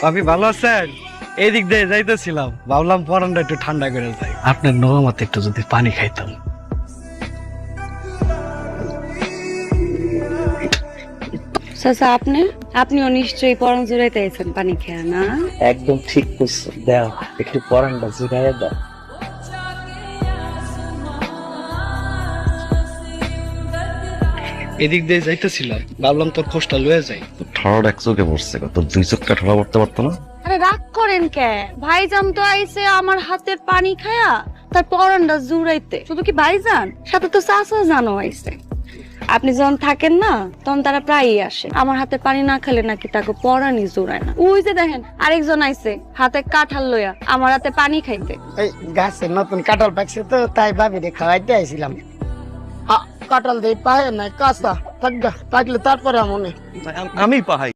আপনি ভালো আছেন? এই দিক দিয়ে যাইতেছিলাম, ভাবলাম পরানটা একটু ঠান্ডা করে যাই, আপনার নরমাতে একটু যদি পানি খাইতাম। চাচা আপনিও নিশ্চয়ই পরম জোড়াইতে আছেন পানি খেয়া না? একদম ঠিক করছো, দাও একটু পরানটা জুড়াইয়া দাও। এদিক দিয়ে যাইতেছিলাম, ভাবলাম তোর খোঁজটা লয়ে যাই। ঠড় এক চোখে পড়ছে, তোর দুই চোখটা ঠড়া পড়তে পারতো না? আরে রাগ করেন কে? ভাইজান তো আইছে আমার হাতের পানি খায়া তার পরানটা জুড়াইতে। শুধু কি ভাইজান, সাথে তো চাচা জানো আইছে। আপনি যখন থাকেন না তখন তারা প্রায়ই আসে। আমার হাতে পানি না খেলে নাকি তাকে পরানি জোড়ায় না। ওই যে দেখেন আরেকজন আইছে হাতে কাঁঠাল লইয়া আমার হাতে পানি খাইতে। এই গাছে নতুন কাঁঠাল পাকছে তো তাই ভাবিরে খাওয়াইতে আইছিলাম। কাঁঠাল দিয়ে পায় না কাঁচা থাকলে তারপরে মনে আমি পাহাই।